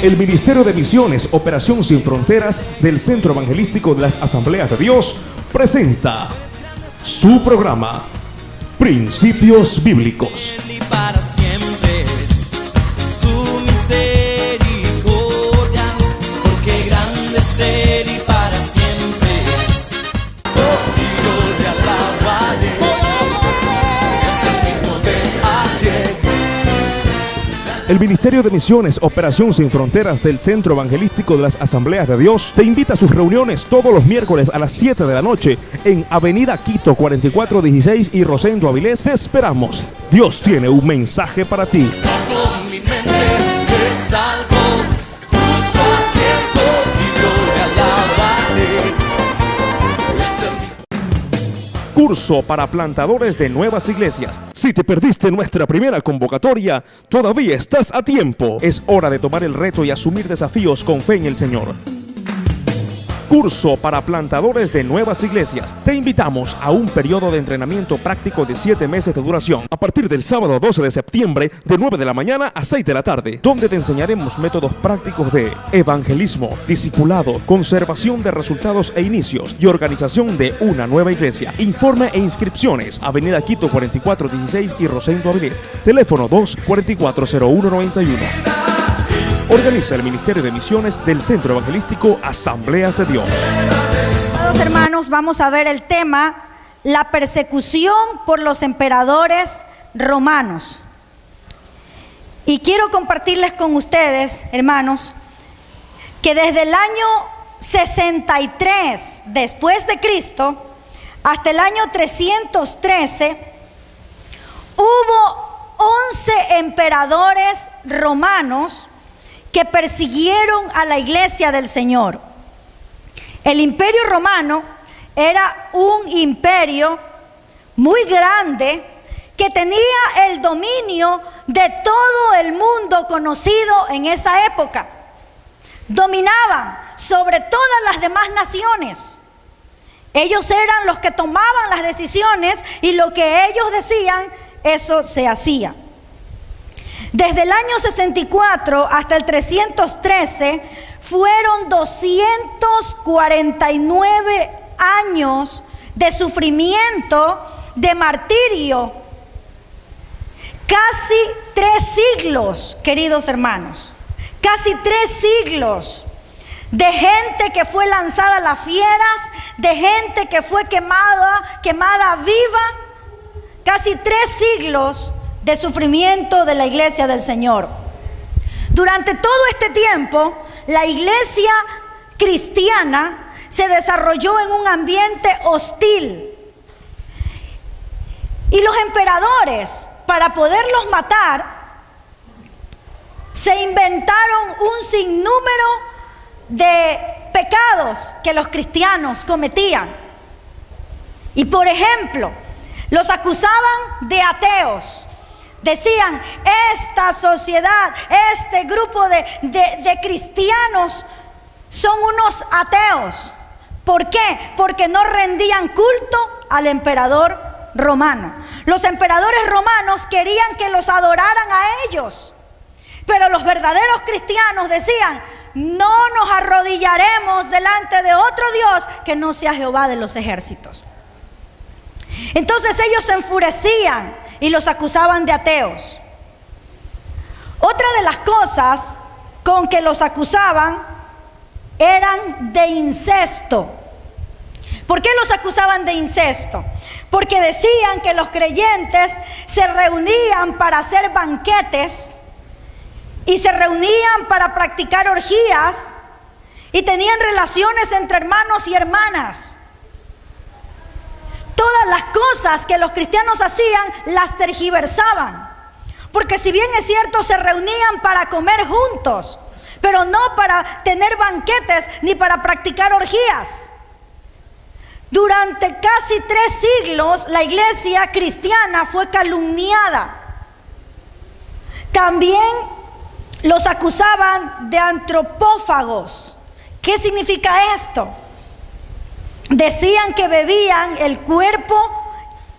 El Ministerio de Misiones, Operación Sin Fronteras del Centro Evangelístico de las Asambleas de Dios presenta su programa Principios Bíblicos. Y para siempre es su misericordia, porque grande es Él y para siempre es. Oh, y yo te alabaré, es el mismo de ayer. El Ministerio de Misiones, Operación Sin Fronteras del Centro Evangelístico de las Asambleas de Dios te invita a sus reuniones todos los miércoles a las 7 de la noche en Avenida Quito 4416 y Rosendo Avilés. Te esperamos. Dios tiene un mensaje para ti. Con mi mente es algo justo a tiempo, y yo te alabaré, es el mismo. Curso para plantadores de nuevas iglesias. Si te perdiste nuestra primera convocatoria, todavía estás a tiempo. Es hora de tomar el reto y asumir desafíos con fe en el Señor. Curso para plantadores de nuevas iglesias. Te invitamos a un periodo de entrenamiento práctico de 7 meses de duración, a partir del sábado 12 de septiembre de 9 de la mañana a 6 de la tarde, donde te enseñaremos métodos prácticos de evangelismo, discipulado, conservación de resultados e inicios y organización de una nueva iglesia. Informe e inscripciones: Avenida Quito 4416 y Rosendo Avilés. Teléfono 244-0191. Organiza el Ministerio de Misiones del Centro Evangelístico Asambleas de Dios. Amados hermanos, vamos a ver el tema: la persecución por los emperadores romanos. Y quiero compartirles con ustedes, hermanos, que desde el año 63 después de Cristo hasta el año 313 hubo 11 emperadores romanos que persiguieron a la iglesia del Señor. El imperio romano era un imperio muy grande que tenía el dominio de todo el mundo conocido en esa época. Dominaban sobre todas las demás naciones. Ellos eran los que tomaban las decisiones y lo que ellos decían, eso se hacía. Desde el año 64 hasta el 313 fueron 249 años de sufrimiento, de martirio. Casi 3 siglos, queridos hermanos. Casi 3 siglos de gente que fue lanzada a las fieras, de gente que fue quemada viva. Casi 3 siglos de sufrimiento de la iglesia del Señor. Durante todo este tiempo, la iglesia cristiana se desarrolló en un ambiente hostil. Y los emperadores, para poderlos matar, se inventaron un sinnúmero de pecados que los cristianos cometían. Y por ejemplo, los acusaban de ateos. Decían: esta sociedad, este grupo de cristianos son unos ateos. ¿Por qué? Porque no rendían culto al emperador romano. Los emperadores romanos querían que los adoraran a ellos, pero los verdaderos cristianos decían: no nos arrodillaremos delante de otro Dios que no sea Jehová de los ejércitos. Entonces ellos se enfurecían y los acusaban de ateos. Otra de las cosas con que los acusaban eran de incesto. ¿Por qué los acusaban de incesto? Porque decían que los creyentes se reunían para hacer banquetes y se reunían para practicar orgías y tenían relaciones entre hermanos y hermanas. Todas las cosas que los cristianos hacían las tergiversaban. Porque si bien es cierto, se reunían para comer juntos, pero no para tener banquetes ni para practicar orgías. Durante casi 3 siglos, la iglesia cristiana fue calumniada. También los acusaban de antropófagos. ¿Qué significa esto? Decían que bebían el cuerpo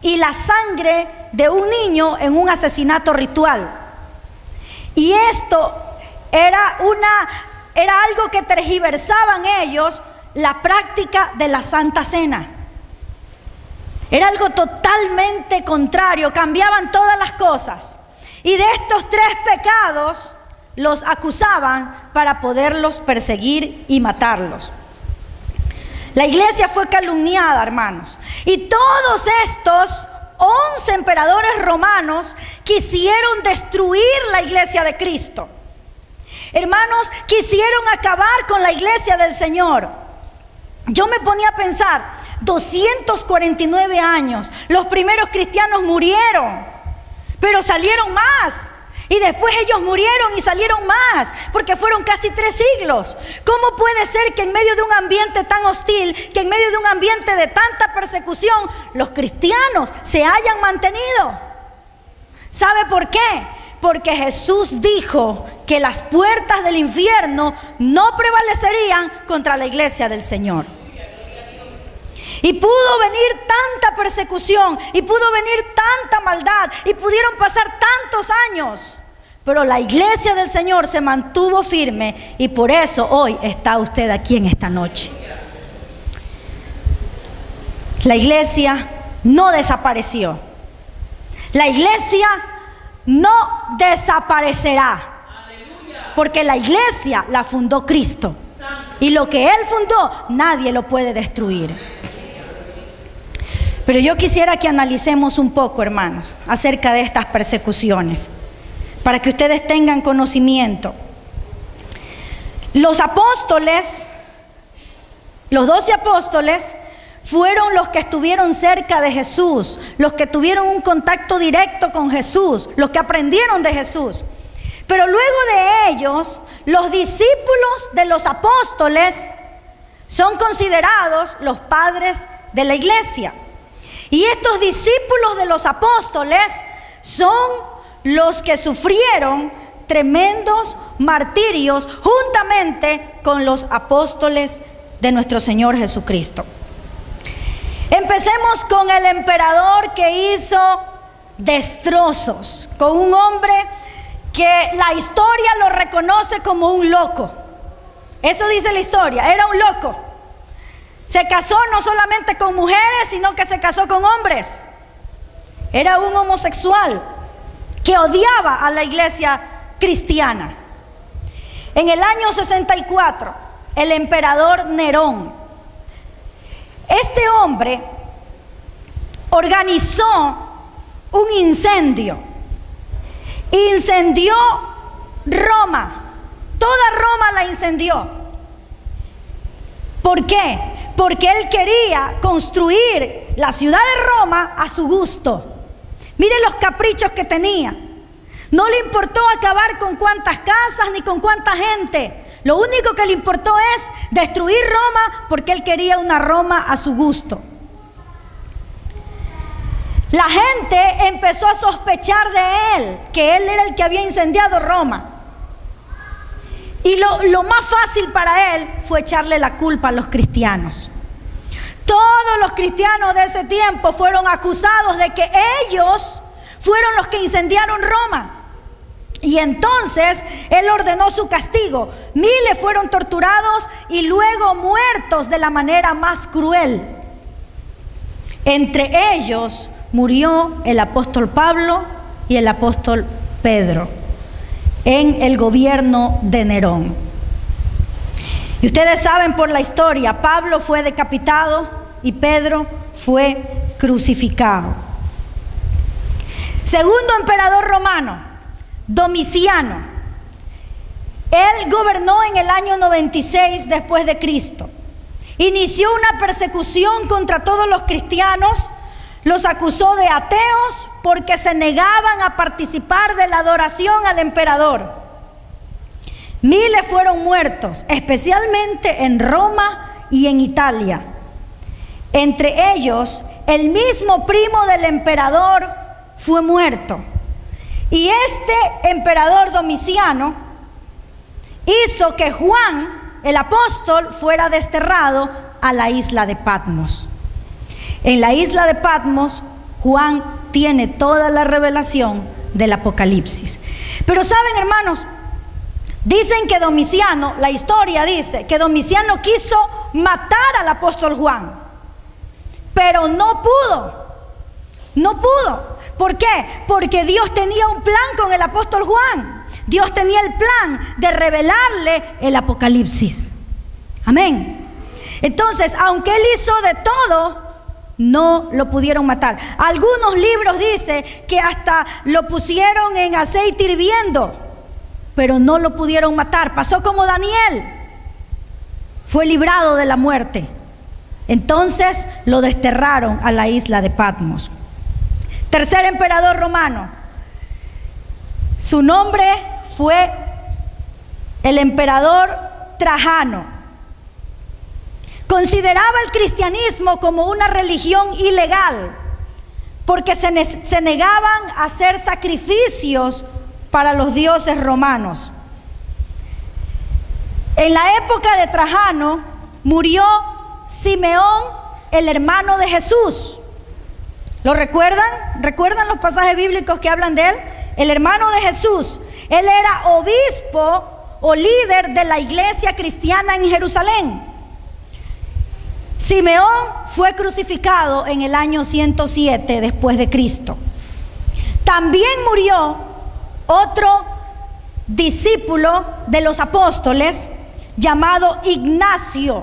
y la sangre de un niño en un asesinato ritual. Y esto era algo que tergiversaban ellos, la práctica de la Santa Cena. Era algo totalmente contrario, cambiaban todas las cosas. Y de estos 3 pecados los acusaban para poderlos perseguir y matarlos. La iglesia fue calumniada, hermanos. Y todos estos 11 emperadores romanos quisieron destruir la iglesia de Cristo. Hermanos, quisieron acabar con la iglesia del Señor. Yo me ponía a pensar, 249 años, los primeros cristianos murieron, pero salieron más. Y después ellos murieron y salieron más, porque fueron casi 3 siglos. ¿Cómo puede ser que en medio de un ambiente tan hostil, que en medio de un ambiente de tanta persecución, los cristianos se hayan mantenido? ¿Sabe por qué? Porque Jesús dijo que las puertas del infierno no prevalecerían contra la iglesia del Señor. Y pudo venir tanta persecución, y pudo venir tanta maldad, y pudieron pasar tantos años, pero la iglesia del Señor se mantuvo firme, y por eso hoy está usted aquí en esta noche. La iglesia no desapareció. La iglesia no desaparecerá, porque la iglesia la fundó Cristo, y lo que Él fundó nadie lo puede destruir. Pero yo quisiera que analicemos un poco, hermanos, acerca de estas persecuciones, para que ustedes tengan conocimiento. Los apóstoles, los 12 apóstoles, fueron los que estuvieron cerca de Jesús, los que tuvieron un contacto directo con Jesús, los que aprendieron de Jesús. Pero luego de ellos, los discípulos de los apóstoles son considerados los padres de la iglesia. Y estos discípulos de los apóstoles son los que sufrieron tremendos martirios juntamente con los apóstoles de nuestro Señor Jesucristo. Empecemos con el emperador que hizo destrozos, con un hombre que la historia lo reconoce como un loco. Eso dice la historia, era un loco. Se casó no solamente con mujeres, sino que se casó con hombres. Era un homosexual que odiaba a la iglesia cristiana. En el año 64, el emperador Nerón, este hombre organizó un incendio. Incendió Roma. Toda Roma la incendió. ¿Por qué? Porque él quería construir la ciudad de Roma a su gusto. Miren los caprichos que tenía. No le importó acabar con cuántas casas ni con cuánta gente. Lo único que le importó es destruir Roma, porque él quería una Roma a su gusto. La gente empezó a sospechar de él, que él era el que había incendiado Roma. Y lo más fácil para él fue echarle la culpa a los cristianos. Todos los cristianos de ese tiempo fueron acusados de que ellos fueron los que incendiaron Roma. Y entonces él ordenó su castigo. Miles fueron torturados y luego muertos de la manera más cruel. Entre ellos murió el apóstol Pablo y el apóstol Pedro en el gobierno de Nerón. Y ustedes saben por la historia, Pablo fue decapitado y Pedro fue crucificado. Segundo emperador romano, Domiciano. Él gobernó en el año 96 después de Cristo. Inició una persecución contra todos los cristianos. Los acusó de ateos porque se negaban a participar de la adoración al emperador. Miles fueron muertos, especialmente en Roma y en Italia. Entre ellos, el mismo primo del emperador fue muerto. Y este emperador Domiciano hizo que Juan, el apóstol, fuera desterrado a la isla de Patmos. En la isla de Patmos, Juan tiene toda la revelación del Apocalipsis. Pero saben, hermanos, Dicen que Domiciano, la historia dice que Domiciano quiso matar al apóstol Juan, pero no pudo. No pudo. ¿Por qué? Porque Dios tenía un plan con el apóstol Juan. Dios tenía el plan de revelarle el Apocalipsis. Amén. Entonces, aunque él hizo de todo, no lo pudieron matar. Algunos libros dicen que hasta lo pusieron en aceite hirviendo, pero no lo pudieron matar. Pasó como Daniel. Fue librado de la muerte. Entonces lo desterraron a la isla de Patmos. Tercer emperador romano. Su nombre fue el emperador Trajano. Consideraba el cristianismo como una religión ilegal porque se negaban a hacer sacrificios para los dioses romanos. En la época de Trajano murió Simeón, el hermano de Jesús. ¿Lo recuerdan? ¿Recuerdan los pasajes bíblicos que hablan de él? El hermano de Jesús. Él era obispo o líder de la iglesia cristiana en Jerusalén. Simeón fue crucificado en el año 107 después de Cristo. También murió otro discípulo de los apóstoles llamado Ignacio.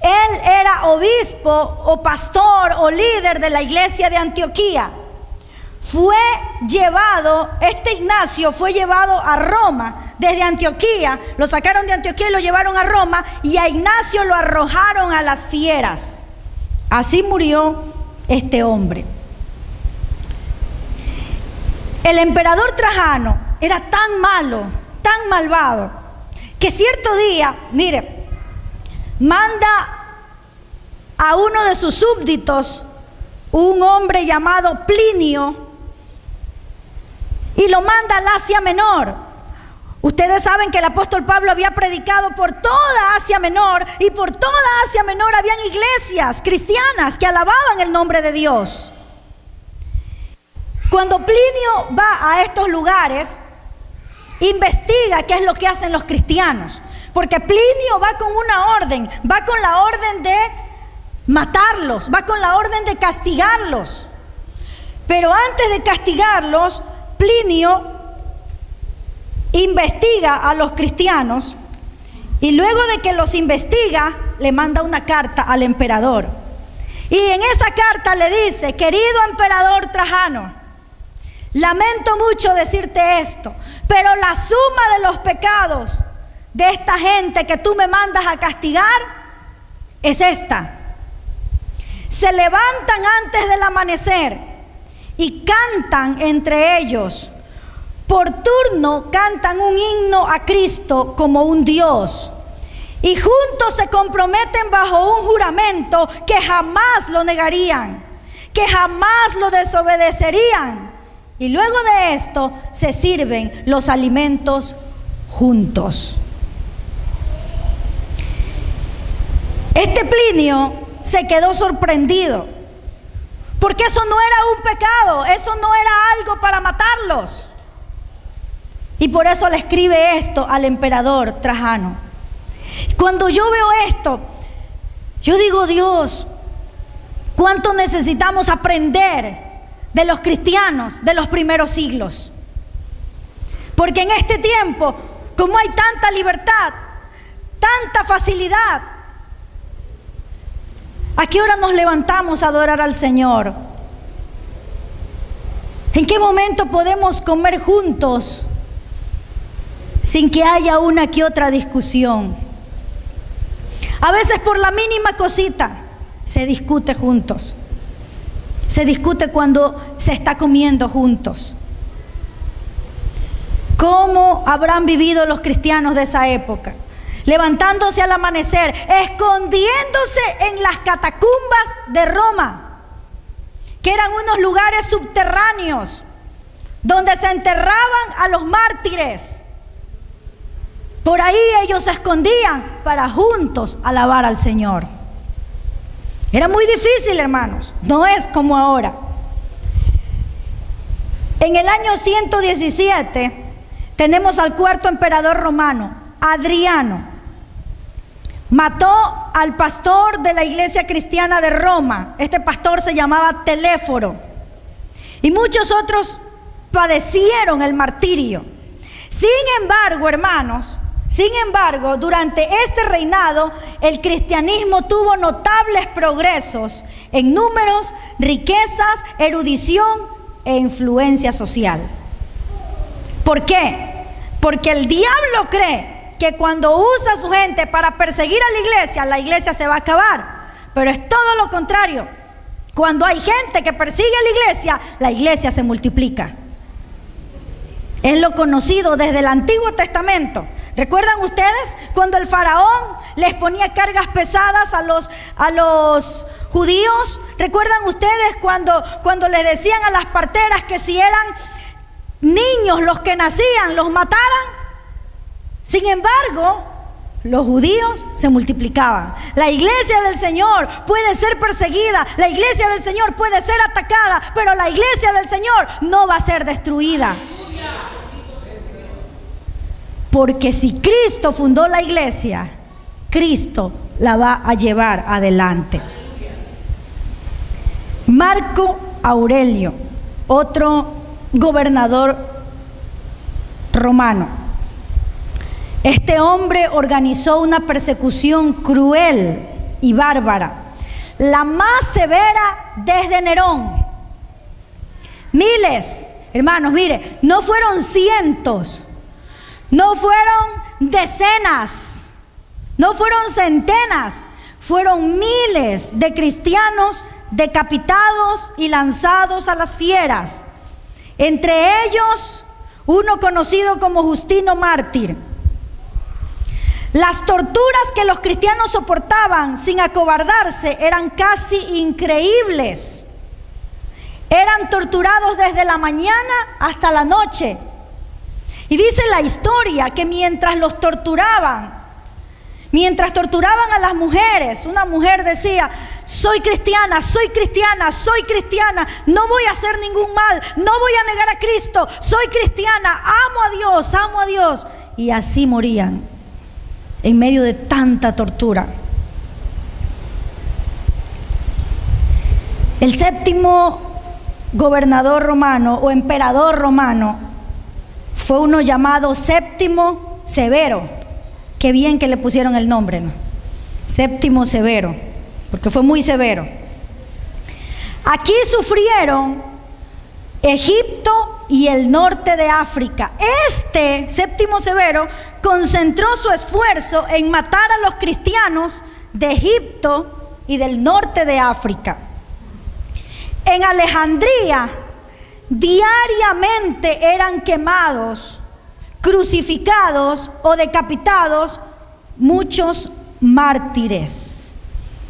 Él era obispo o pastor o líder de la iglesia de Antioquía. Este Ignacio fue llevado a Roma desde Antioquía. Lo sacaron de Antioquía y lo llevaron a Roma, y a Ignacio lo arrojaron a las fieras. Así murió este hombre. El emperador Trajano era tan malo, tan malvado, que cierto día, mire, manda a uno de sus súbditos, un hombre llamado Plinio, y lo manda al Asia Menor. Ustedes saben que el apóstol Pablo había predicado por toda Asia Menor, y por toda Asia Menor habían iglesias cristianas que alababan el nombre de Dios. Cuando Plinio va a estos lugares, investiga qué es lo que hacen los cristianos, porque Plinio va con una orden, va con la orden de matarlos, va con la orden de castigarlos. Pero antes de castigarlos, Plinio investiga a los cristianos, y luego de que los investiga, le manda una carta al emperador. Y en esa carta le dice: querido emperador Trajano, lamento mucho decirte esto, pero la suma de los pecados de esta gente que tú me mandas a castigar es esta: se levantan antes del amanecer y cantan entre ellos. Por turno cantan un himno a Cristo como un Dios, y juntos se comprometen bajo un juramento que jamás lo negarían, que jamás lo desobedecerían, y luego de esto se sirven los alimentos juntos. Este Plinio se quedó sorprendido, porque eso no era un pecado, eso no era algo para matarlos. Y por eso le escribe esto al emperador Trajano. Cuando yo veo esto, yo digo: Dios, ¿cuánto necesitamos aprender de los cristianos de los primeros siglos? Porque en este tiempo, como hay tanta libertad, tanta facilidad, ¿a qué hora nos levantamos a adorar al Señor? ¿En qué momento podemos comer juntos sin que haya una que otra discusión? A veces por la mínima cosita se discute juntos. Se discute cuando se está comiendo juntos. ¿Cómo habrán vivido los cristianos de esa época? Levantándose al amanecer, escondiéndose en las catacumbas de Roma, que eran unos lugares subterráneos donde se enterraban a los mártires. Por ahí ellos se escondían para juntos alabar al Señor. Era muy difícil, hermanos, no es como ahora. En el año 117 tenemos al cuarto emperador romano, Adriano. Mató al pastor de la iglesia cristiana de Roma. Este pastor se llamaba Teléforo. Y muchos otros padecieron el martirio. Sin embargo, hermanos, durante este reinado, el cristianismo tuvo notables progresos en números, riquezas, erudición e influencia social. ¿Por qué? Porque el diablo cree que cuando usa a su gente para perseguir a la iglesia se va a acabar. Pero es todo lo contrario. Cuando hay gente que persigue a la iglesia se multiplica. Es lo conocido desde el Antiguo Testamento. ¿Recuerdan ustedes cuando el faraón les ponía cargas pesadas a los judíos? ¿Recuerdan ustedes cuando les decían a las parteras que si eran niños los que nacían, los mataran? Sin embargo, los judíos se multiplicaban. La iglesia del Señor puede ser perseguida, la iglesia del Señor puede ser atacada, pero la iglesia del Señor no va a ser destruida. Porque si Cristo fundó la iglesia, Cristo la va a llevar adelante. Marco Aurelio, otro gobernador romano. Este hombre organizó una persecución cruel y bárbara, la más severa desde Nerón. Miles, hermanos, mire, no fueron cientos, no fueron decenas, no fueron centenas, fueron miles de cristianos decapitados y lanzados a las fieras. Entre ellos, uno conocido como Justino Mártir. Las torturas que los cristianos soportaban sin acobardarse eran casi increíbles. Eran torturados desde la mañana hasta la noche. Y dice la historia que mientras torturaban a las mujeres, una mujer decía: soy cristiana, no voy a hacer ningún mal, no voy a negar a Cristo, soy cristiana, amo a Dios. Y así morían en medio de tanta tortura. El séptimo gobernador romano o emperador romano fue uno llamado Séptimo Severo. Qué bien que le pusieron el nombre, ¿no? Séptimo Severo, porque fue muy severo. Aquí sufrieron Egipto y el norte de África. Este Séptimo Severo concentró su esfuerzo en matar a los cristianos de Egipto y del norte de África. En Alejandría, diariamente eran quemados, crucificados o decapitados muchos mártires.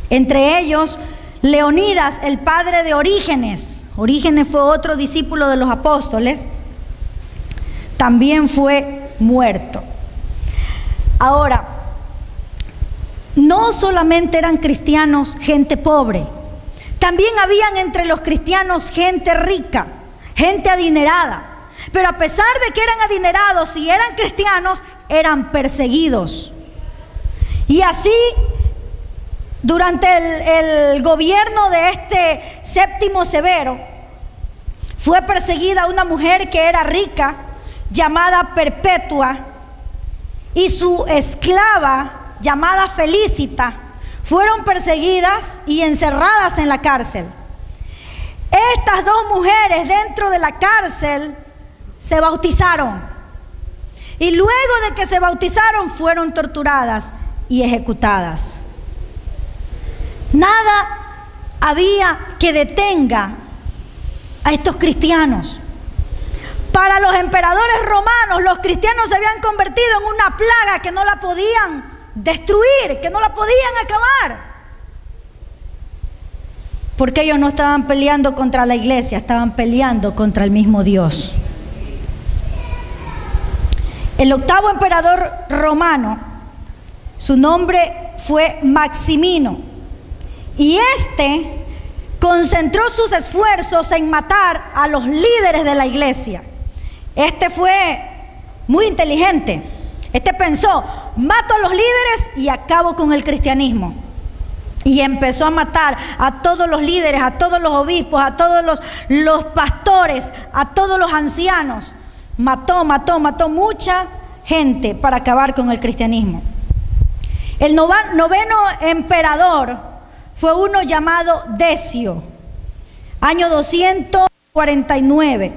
Entre ellos, Leonidas, el padre de Orígenes. Orígenes fue otro discípulo de los apóstoles. También fue muerto. Ahora, no solamente eran cristianos gente pobre, también habían entre los cristianos gente rica, gente adinerada. Pero a pesar de que eran adinerados y eran cristianos, eran perseguidos. Y así, durante el gobierno de este Séptimo Severo, fue perseguida una mujer que era rica, llamada Perpetua, y su esclava, llamada Felicita, fueron perseguidas y encerradas en la cárcel. Estas dos mujeres dentro de la cárcel se bautizaron, y luego de que se bautizaron fueron torturadas y ejecutadas. Nada había que detenga a estos cristianos. Para los emperadores romanos, los cristianos se habían convertido en una plaga que no la podían destruir, que no la podían acabar. Porque ellos no estaban peleando contra la iglesia, estaban peleando contra el mismo Dios. El octavo emperador romano, su nombre fue Maximino, y este concentró sus esfuerzos en matar a los líderes de la iglesia. Este fue muy inteligente. Este pensó, mato a los líderes y acabo con el cristianismo. Y empezó a matar a todos los líderes, a todos los obispos, a todos los pastores, a todos los ancianos. Mató mucha gente para acabar con el cristianismo. El noveno emperador fue uno llamado Decio, año 249.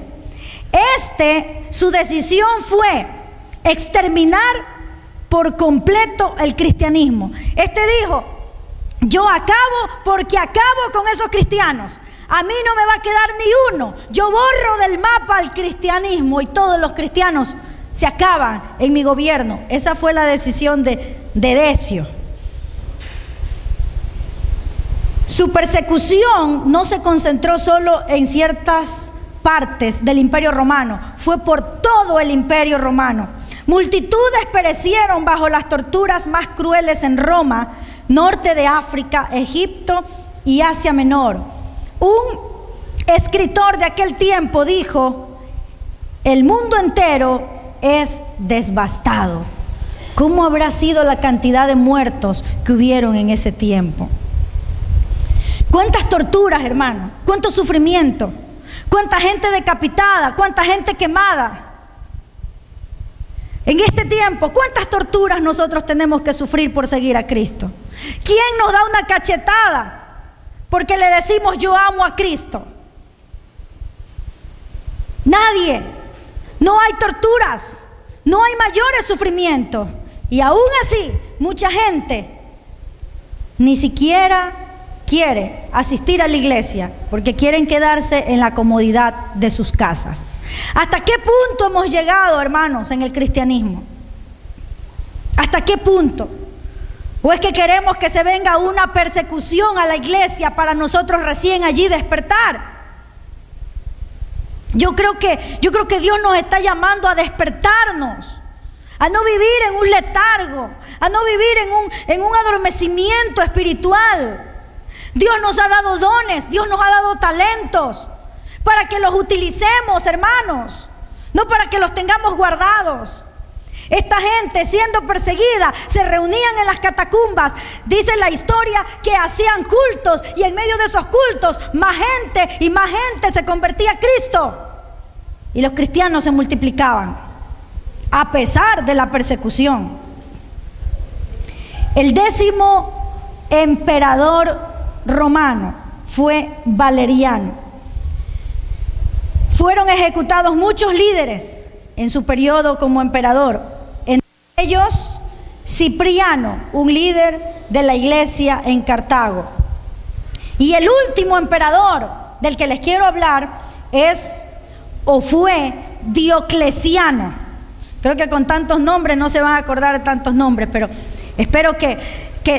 Su decisión fue exterminar por completo el cristianismo. Dijo, yo acabo porque acabo con esos cristianos. A mí no me va a quedar ni uno. Yo borro del mapa al cristianismo y todos los cristianos se acaban en mi gobierno. Esa fue la decisión de Decio. Su persecución no se concentró solo en ciertas partes del Imperio Romano, fue por todo el Imperio Romano. Multitudes perecieron bajo las torturas más crueles en Roma, norte de África, Egipto y Asia Menor. Un escritor de aquel tiempo dijo, el mundo entero es devastado. ¿Cómo habrá sido la cantidad de muertos que hubieron en ese tiempo? ¿Cuántas torturas, hermano? ¿Cuánto sufrimiento? ¿Cuánta gente decapitada? ¿Cuánta gente quemada? En este tiempo, ¿cuántas torturas nosotros tenemos que sufrir por seguir a Cristo? ¿Quién nos da una cachetada porque le decimos yo amo a Cristo? Nadie. No hay torturas, no hay mayores sufrimientos. Y aún así, mucha gente ni siquiera quiere asistir a la iglesia porque quieren quedarse en la comodidad de sus casas. ¿Hasta qué punto hemos llegado, hermanos, en el cristianismo? ¿Hasta qué punto? ¿O es que queremos que se venga una persecución a la iglesia para nosotros recién allí despertar? Yo creo que Dios nos está llamando a despertarnos, a no vivir en un letargo, a no vivir en un adormecimiento espiritual. Dios nos ha dado dones, Dios nos ha dado talentos para que los utilicemos, hermanos, no para que los tengamos guardados. Esta gente, siendo perseguida, se reunían en las catacumbas. Dice la historia que hacían cultos y en medio de esos cultos más gente y más gente se convertía a Cristo. Y los cristianos se multiplicaban a pesar de la persecución. El 10º emperador romano fue Valeriano. Fueron ejecutados muchos líderes en su periodo como emperador. Entre ellos, Cipriano, un líder de la iglesia en Cartago. Y el último emperador del que les quiero hablar fue Diocleciano. Creo que con tantos nombres no se van a acordar de tantos nombres, pero espero que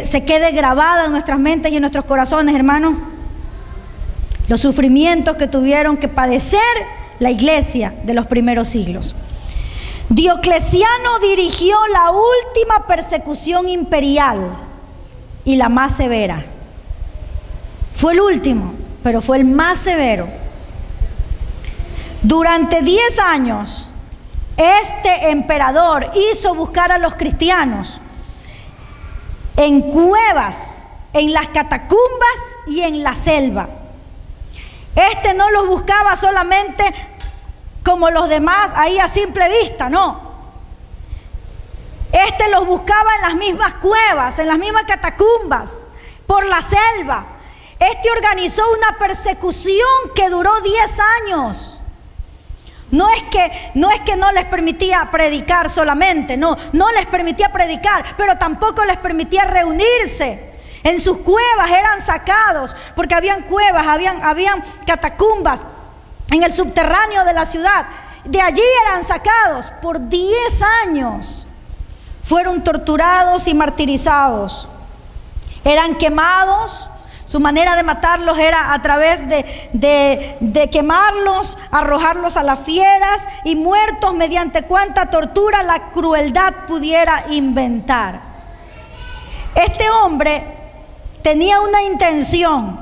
se quede grabada en nuestras mentes y en nuestros corazones, hermanos, los sufrimientos que tuvieron que padecer la iglesia de los primeros siglos. Diocleciano dirigió la última persecución imperial y la más severa. Fue el último, pero fue el más severo. Durante 10 años, este emperador hizo buscar a los cristianos en cuevas, en las catacumbas y en la selva. No los buscaba solamente como los demás, ahí a simple vista, no. Los buscaba en las mismas cuevas, en las mismas catacumbas, por la selva. Organizó una persecución que duró 10 años. No es que no les permitía predicar solamente, no les permitía predicar, pero tampoco les permitía reunirse. En sus cuevas eran sacados, porque habían cuevas, habían catacumbas en el subterráneo de la ciudad. De allí eran sacados por 10 años. Fueron torturados y martirizados. Eran quemados. Su manera de matarlos era a través de quemarlos, arrojarlos a las fieras y muertos mediante cuanta tortura la crueldad pudiera inventar. Este hombre tenía una intención,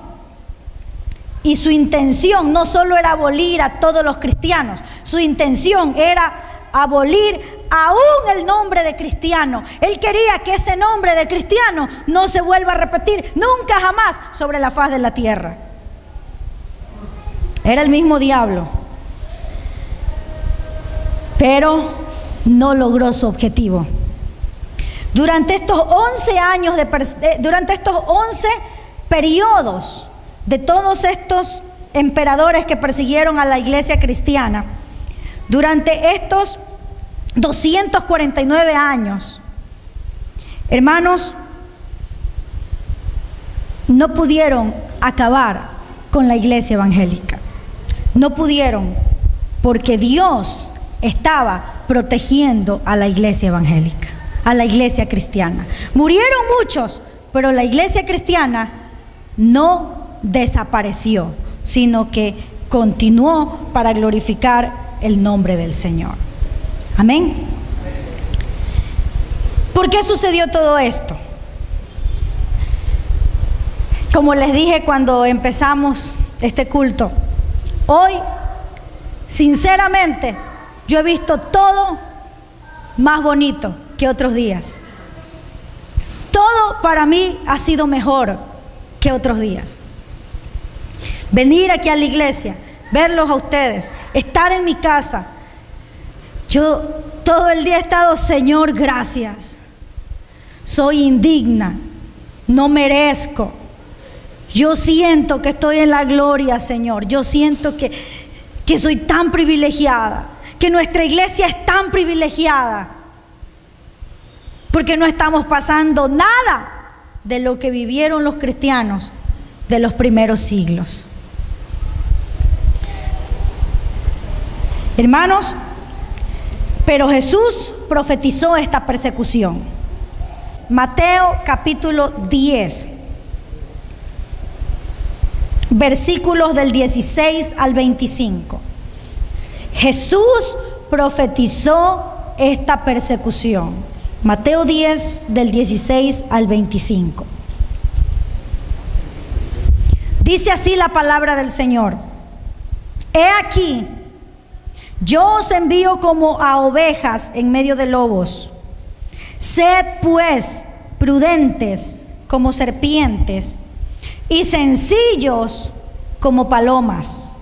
y su intención no solo era abolir a todos los cristianos, su intención era abolir aún el nombre de cristiano. Él quería que ese nombre de cristiano no se vuelva a repetir nunca jamás sobre la faz de la tierra. Era el mismo diablo, pero no logró su objetivo. Durante estos 11 años, durante estos 11 periodos de todos estos emperadores que persiguieron a la iglesia cristiana, durante estos 249 años, hermanos, no pudieron acabar con la iglesia evangélica. No pudieron, porque Dios estaba protegiendo a la iglesia evangélica, a la iglesia cristiana. Murieron muchos, pero la iglesia cristiana no desapareció, sino que continuó para glorificar el nombre del Señor. Amén. ¿Por qué sucedió todo esto? Como les dije cuando empezamos este culto, hoy, sinceramente, yo he visto todo más bonito que otros días. Todo para mí ha sido mejor que otros días. Venir aquí a la iglesia, verlos a ustedes, estar en mi casa. Yo todo el día he estado, Señor, gracias. Soy indigna, no merezco. Yo siento que estoy en la gloria, Señor. Yo siento que soy tan privilegiada, que nuestra iglesia es tan privilegiada, porque no estamos pasando nada de lo que vivieron los cristianos de los primeros siglos. Hermanos, pero Jesús profetizó esta persecución. Mateo capítulo 10. Versículos del 16 al 25. Jesús profetizó esta persecución. Mateo 10, del 16 al 25. Dice así la palabra del Señor: He aquí, yo os envío como a ovejas en medio de lobos. Sed pues prudentes como serpientes y sencillos como palomas,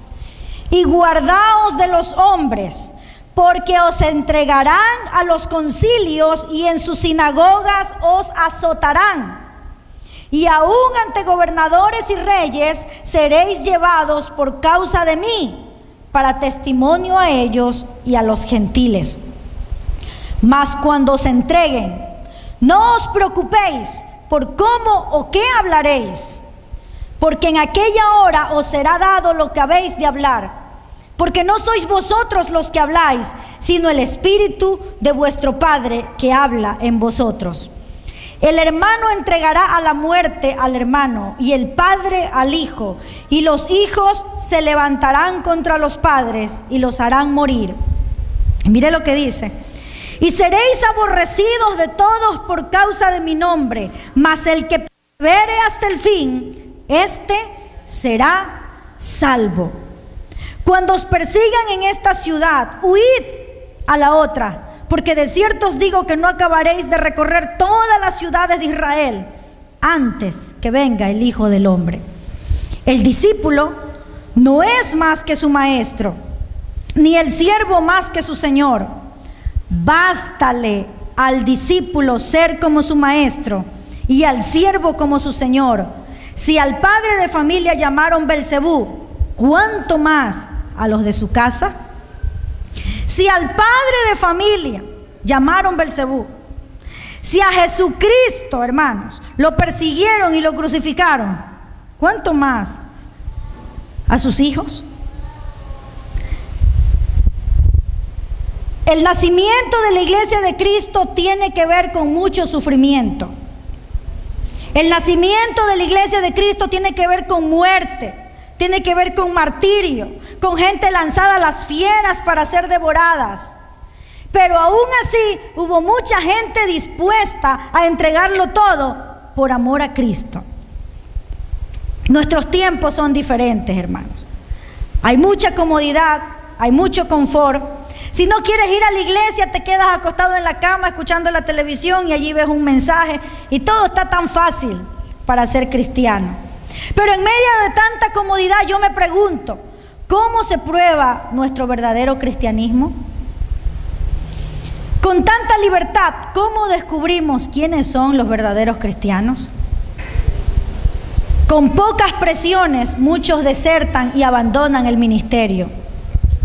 y guardaos de los hombres, porque os entregarán a los concilios y en sus sinagogas os azotarán, y aún ante gobernadores y reyes seréis llevados por causa de mí, para testimonio a ellos y a los gentiles. Mas cuando os entreguen, no os preocupéis por cómo o qué hablaréis, porque en aquella hora os será dado lo que habéis de hablar, porque no sois vosotros los que habláis, sino el Espíritu de vuestro Padre que habla en vosotros. El hermano entregará a la muerte al hermano, y el padre al hijo, y los hijos se levantarán contra los padres y los harán morir. Y mire lo que dice: y seréis aborrecidos de todos por causa de mi nombre, mas el que persevere hasta el fin, este será salvo. Cuando os persigan en esta ciudad, huid a la otra, porque de cierto os digo que no acabaréis de recorrer todas las ciudades de Israel antes que venga el Hijo del Hombre. El discípulo no es más que su maestro, ni el siervo más que su señor. Bástale al discípulo ser como su maestro y al siervo como su señor. Si al padre de familia llamaron Belcebú, ¿cuánto más a los de su casa? Si al padre de familia llamaron Belcebú, si a Jesucristo, hermanos, lo persiguieron y lo crucificaron, ¿cuánto más a sus hijos? El nacimiento de la iglesia de Cristo tiene que ver con mucho sufrimiento. El nacimiento de la iglesia de Cristo tiene que ver con muerte, tiene que ver con martirio, con gente lanzada a las fieras para ser devoradas. Pero aún así hubo mucha gente dispuesta a entregarlo todo por amor a Cristo. Nuestros tiempos son diferentes, hermanos. Hay mucha comodidad, hay mucho confort. Si no quieres ir a la iglesia, te quedas acostado en la cama escuchando la televisión y allí ves un mensaje y todo está tan fácil para ser cristiano. Pero en medio de tanta comodidad yo me pregunto, ¿cómo se prueba nuestro verdadero cristianismo? Con tanta libertad, ¿cómo descubrimos quiénes son los verdaderos cristianos? Con pocas presiones, muchos desertan y abandonan el ministerio.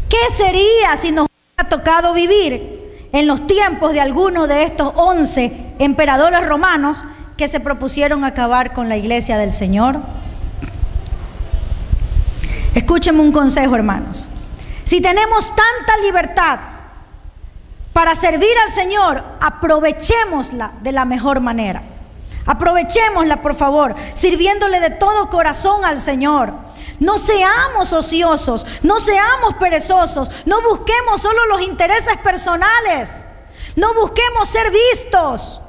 ¿Qué sería si nos hubiera tocado vivir en los tiempos de algunos de estos 11 emperadores romanos que se propusieron acabar con la iglesia del Señor? Escúchenme un consejo, hermanos. Si tenemos tanta libertad para servir al Señor, aprovechémosla de la mejor manera. Aprovechémosla, por favor, sirviéndole de todo corazón al Señor. No seamos ociosos, no seamos perezosos, no busquemos solo los intereses personales, no busquemos ser vistos.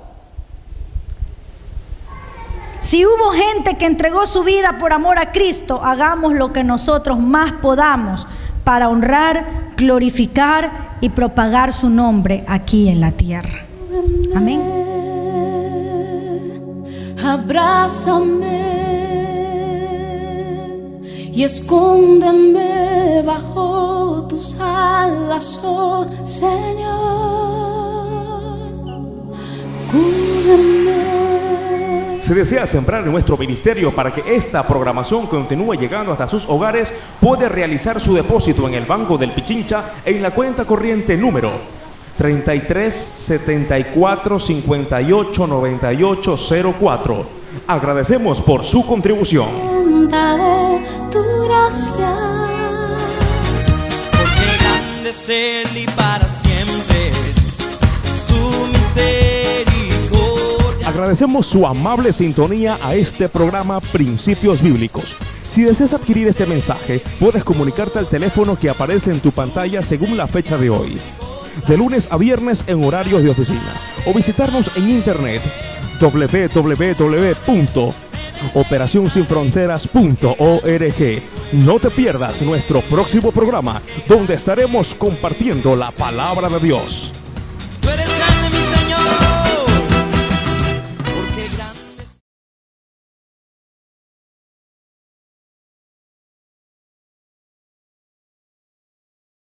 Si hubo gente que entregó su vida por amor a Cristo, hagamos lo que nosotros más podamos para honrar, glorificar y propagar su nombre aquí en la tierra. Amén. Abrázame y escóndeme bajo tus alas, oh Señor. Cúbreme. Si desea sembrar en nuestro ministerio para que esta programación continúe llegando hasta sus hogares, puede realizar su depósito en el Banco del Pichincha en la cuenta corriente número 33 74 58 98 04. Agradecemos por su contribución. De tu gracia. Porque grande es Él y para siempre es su misericordia. Agradecemos su amable sintonía a este programa Principios Bíblicos. Si deseas adquirir este mensaje, puedes comunicarte al teléfono que aparece en tu pantalla según la fecha de hoy, de lunes a viernes en horarios de oficina, o visitarnos en internet www.operacionsinfronteras.org. No te pierdas nuestro próximo programa, donde estaremos compartiendo la palabra de Dios.